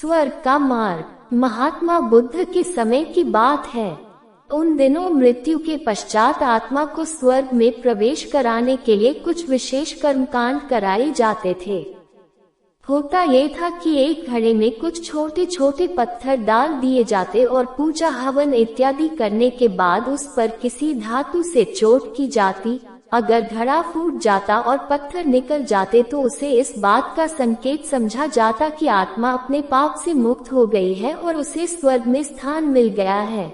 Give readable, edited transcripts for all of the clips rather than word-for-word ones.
स्वर्ग का मार्ग। महात्मा बुद्ध के समय की बात है। उन दिनों मृत्यु के पश्चात आत्मा को स्वर्ग में प्रवेश कराने के लिए कुछ विशेष कर्मकांड कराए जाते थे। होता ये था कि एक घड़े में कुछ छोटे छोटे पत्थर डाल दिए जाते और पूजा हवन इत्यादि करने के बाद उस पर किसी धातु से चोट की जाती। अगर घड़ा फूट जाता और पत्थर निकल जाते तो उसे इस बात का संकेत समझा जाता कि आत्मा अपने पाप से मुक्त हो गई है और उसे स्वर्ग में स्थान मिल गया है।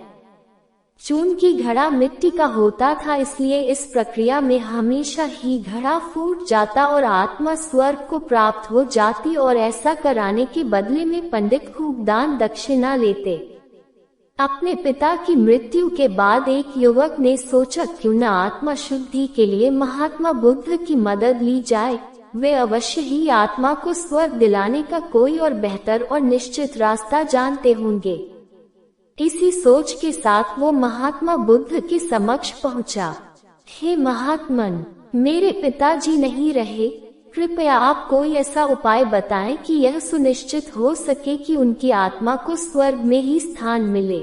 चूंकि घड़ा मिट्टी का होता था, इसलिए इस प्रक्रिया में हमेशा ही घड़ा फूट जाता और आत्मा स्वर्ग को प्राप्त हो जाती, और ऐसा कराने के बदले में पंडित खूब दान दक्षिणा लेते। अपने पिता की मृत्यु के बाद एक युवक ने सोचा क्यों न आत्मा शुद्धि के लिए महात्मा बुद्ध की मदद ली जाए। वे अवश्य ही आत्मा को स्वर्ग दिलाने का कोई और बेहतर और निश्चित रास्ता जानते होंगे। इसी सोच के साथ वो महात्मा बुद्ध के समक्ष पहुंचा। हे महात्मन, मेरे पिताजी नहीं रहे, कृपया आप कोई ऐसा उपाय बताएं कि यह सुनिश्चित हो सके कि उनकी आत्मा को स्वर्ग में ही स्थान मिले।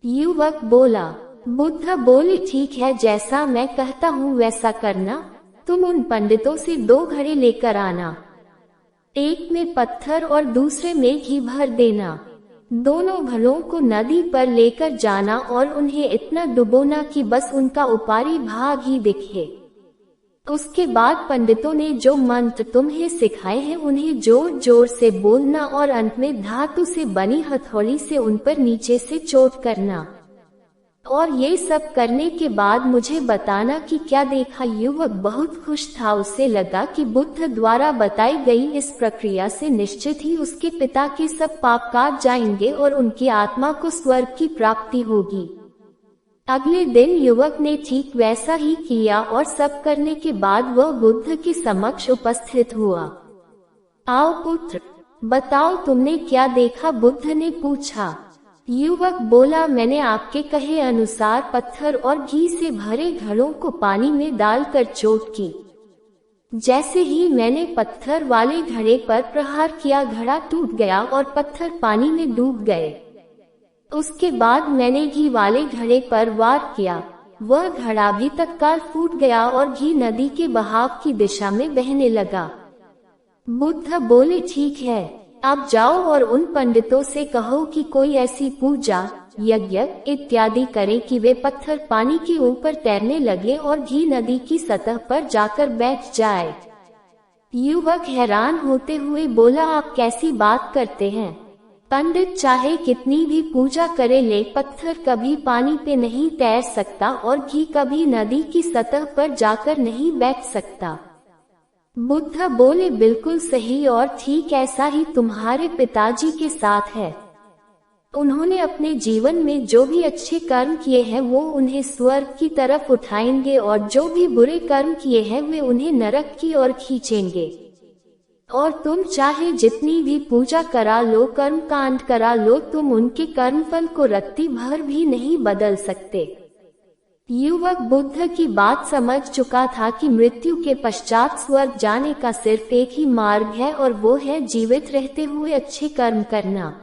युवक बोला। बुद्ध बोले, ठीक है, जैसा मैं कहता हूँ वैसा करना। तुम उन पंडितों से 2 घड़े लेकर आना, एक में पत्थर और दूसरे में घी भर देना। दोनों घड़ों को नदी पर लेकर जाना और उन्हें इतना डुबोना कि बस उनका ऊपरी भाग ही दिखे। उसके बाद पंडितों ने जो मंत्र तुम्हें सिखाए हैं उन्हें जोर जोर से बोलना और अंत में धातु से बनी हथौड़ी से उन पर नीचे से चोट करना। और ये सब करने के बाद मुझे बताना कि क्या देखा। युवक बहुत खुश था। उसे लगा कि बुद्ध द्वारा बताई गई इस प्रक्रिया से निश्चित ही उसके पिता के सब पाप काट जाएंगे और उनकी आत्मा को स्वर्ग की प्राप्ति होगी। अगले दिन युवक ने ठीक वैसा ही किया और सब करने के बाद वह बुद्ध के समक्ष उपस्थित हुआ। आओ पुत्र, बताओ तुमने क्या देखा, बुद्ध ने पूछा। युवक बोला, मैंने आपके कहे अनुसार पत्थर और घी से भरे घड़ों को पानी में डालकर चोट की। जैसे ही मैंने पत्थर वाले घड़े पर प्रहार किया, घड़ा टूट गया और पत्थर पानी में डूब गए। उसके बाद मैंने घी वाले घड़े पर वार किया, वह घड़ा भी तत्काल फूट गया और घी नदी के बहाव की दिशा में बहने लगा। बुद्ध बोले, ठीक है, अब जाओ और उन पंडितों से कहो कि कोई ऐसी पूजा यज्ञ इत्यादि करें कि वे पत्थर पानी के ऊपर तैरने लगे और घी नदी की सतह पर जाकर बैठ जाए। युवक हैरान होते हुए बोला, आप कैसी बात करते हैं? पंडित चाहे कितनी भी पूजा करे, ले पत्थर कभी पानी पे नहीं तैर सकता और घी कभी नदी की सतह पर जाकर नहीं बैठ सकता। बुद्ध बोले, बिल्कुल सही और ठीक ऐसा ही तुम्हारे पिताजी के साथ है। उन्होंने अपने जीवन में जो भी अच्छे कर्म किए हैं वो उन्हें स्वर्ग की तरफ उठाएंगे और जो भी बुरे कर्म किए हैं वे उन्हें नरक की ओर खींचेंगे। और तुम चाहे जितनी भी पूजा करा लो, कर्म कांड करा लो, तुम उनके कर्मफल को रत्ती भर भी नहीं बदल सकते। युवक बुद्ध की बात समझ चुका था कि मृत्यु के पश्चात स्वर्ग जाने का सिर्फ एक ही मार्ग है और वो है जीवित रहते हुए अच्छे कर्म करना।